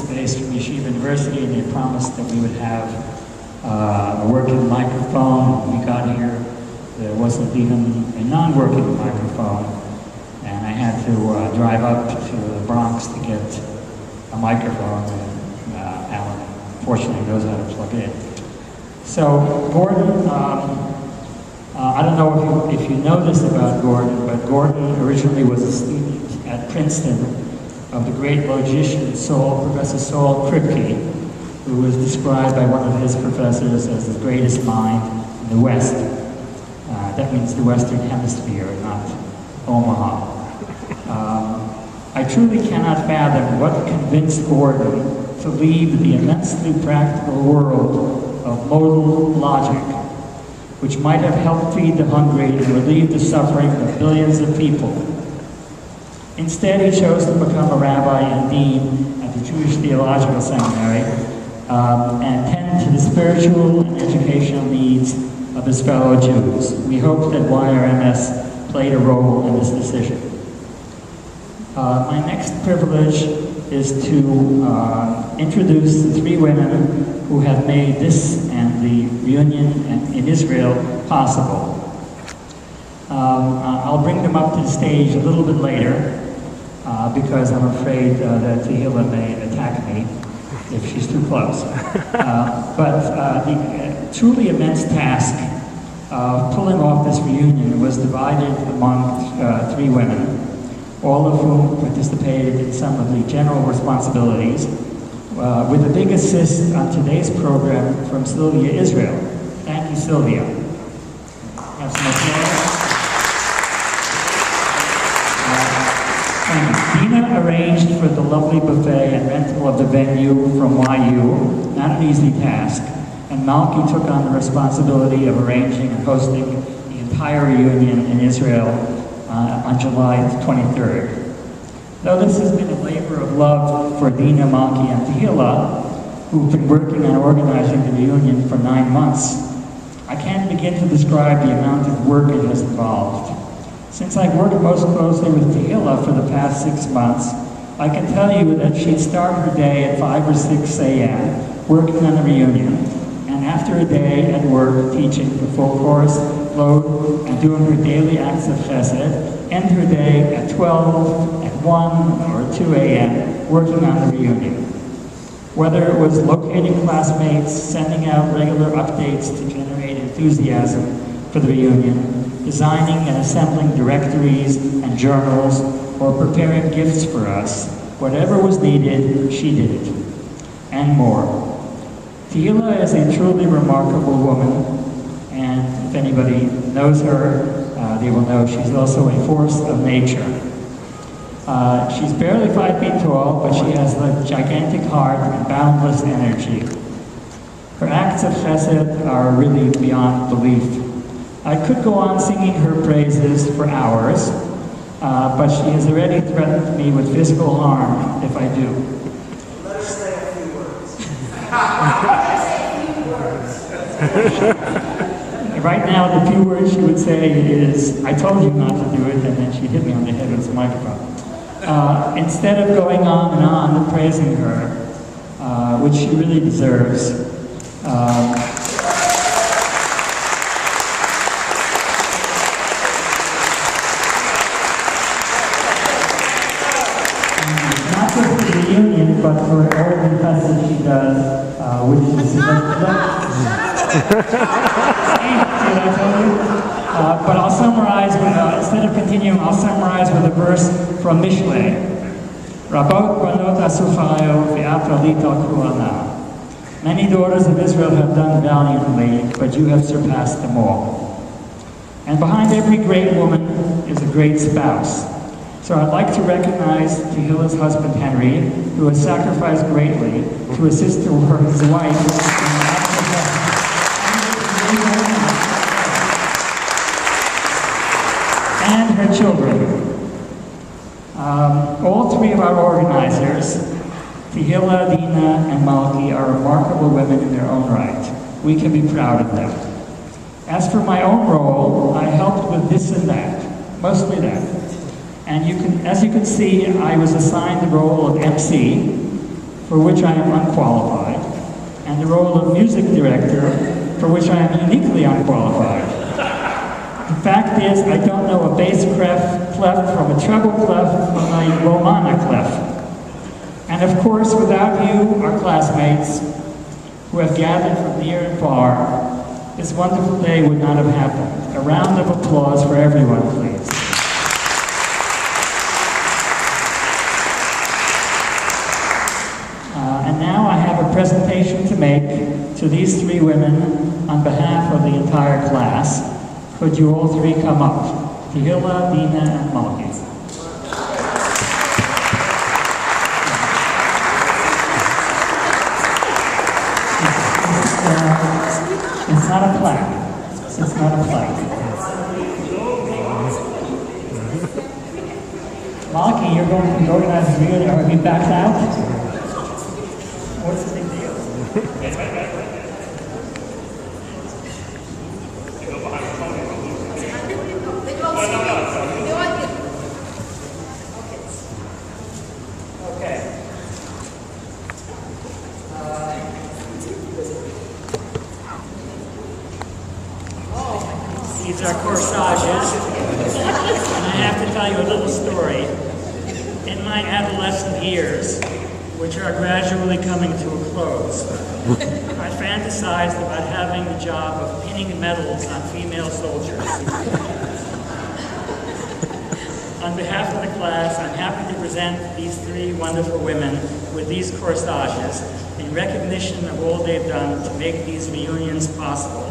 space from Yeshiva University, and they promised that we would have a working microphone. When we got here, there wasn't even a non-working microphone, and I had to drive up to the Bronx to get a microphone, and Alan fortunately knows how to plug it in. So Gordon, I don't know if you know this about Gordon, but Gordon originally was a student at Princeton of the great logician Professor Saul Kripke, who was described by one of his professors as the greatest mind in the West. That means the Western Hemisphere, not Omaha. I truly cannot fathom what convinced Gordon to leave the immensely practical world of modal logic, which might have helped feed the hungry and relieve the suffering of billions of people. Instead, he chose to become a rabbi and dean at the Jewish Theological Seminary and tend to the spiritual and educational needs of his fellow Jews. We hope that YRMS played a role in this decision. My next privilege is to introduce the three women who have made this and the reunion in Israel possible. I'll bring them up to the stage a little bit later because I'm afraid that Tehillah may attack me if she's too close. But the truly immense task of pulling off this reunion was divided among three women, all of whom participated in some of the general responsibilities, with a big assist on today's program from Sylvia Israel. Thank you, Sylvia. Have some applause. Dina arranged for the lovely buffet and rental of the venue from YU, not an easy task, and Malki took on the responsibility of arranging and hosting the entire reunion in Israel on July 23rd. Though this has been a labor of love for Dina, Malki, and Tehillah, who've been working on organizing the reunion for 9 months, I can't begin to describe the amount of work it has involved. Since I've worked most closely with Tehillah for the past 6 months, I can tell you that she'd start her day at 5 or 6 a.m. working on the reunion, and after a day at work teaching the full course load and doing her daily acts of chesed, end her day at 12, at 1 or 2 a.m. working on the reunion. Whether it was locating classmates, sending out regular updates to generate enthusiasm for the reunion, designing and assembling directories and journals, or preparing gifts for us, whatever was needed, she did it, and more. Tehillah is a truly remarkable woman, and if anybody knows her, they will know she's also a force of nature. She's barely 5 feet tall, but she has a gigantic heart and boundless energy. Her acts of chesed are really beyond belief. I could go on singing her praises for hours, but she has already threatened me with physical harm if I do. Let us say a few words. Right now, the few words she would say is, "I told you not to do it," and then she'd hit me on the head with the microphone. Instead of going on and on praising her, which she really deserves, not just for the reunion, but for all the tests that she does, which is but I'll summarize instead of continuing, I'll summarize with a verse from Mishlei. Rabot banot asu chayo ve'at alit al ku'ana. Many daughters of Israel have done valiantly, but you have surpassed them all. And behind every great woman is a great spouse. So I'd like to recognize Tehillah's husband, Henry, who has sacrificed greatly to assist his wife and her children. All three of our organizers, Tehillah, Dina, and Malki, are remarkable women in their own right. We can be proud of them. As for my own role, I helped with this and that, mostly that. And as you can see, I was assigned the role of MC for which I am unqualified, and the role of music director, for which I am uniquely unqualified. The fact is, I don't know a bass clef from a treble clef from a Romana clef. And of course, without you, our classmates, who have gathered from near and far, this wonderful day would not have happened. A round of applause for everyone, please. And now I have a presentation to make to these three women on behalf of the entire class. Could you all three come up? Tehila, Dina, and Malki. It's not a plaque. It's not a plaque. Malki, you're going to organize the reunion. Are you backed out? What's the big deal? Okay. These are corsages, and I have to tell you a little story. In my adolescent years, which are gradually coming to a close, I fantasized about having the job of pinning medals on female soldiers. On behalf of the class, I'm happy to present these three wonderful women with these corsages in recognition of all they've done to make these reunions possible.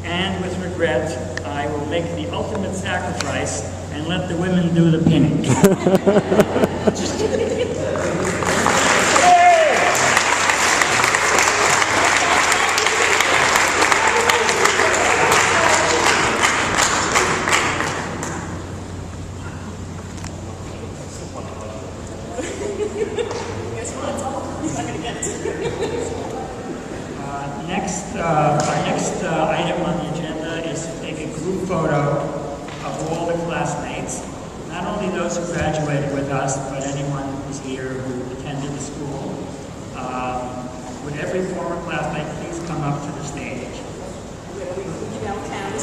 And with regret, I will make the ultimate sacrifice and let the women do the pinning. Our next item on the agenda is to take a group photo of all the classmates, not only those who graduated with us, but anyone who's here who attended the school. Would every former classmate please come up to the stage?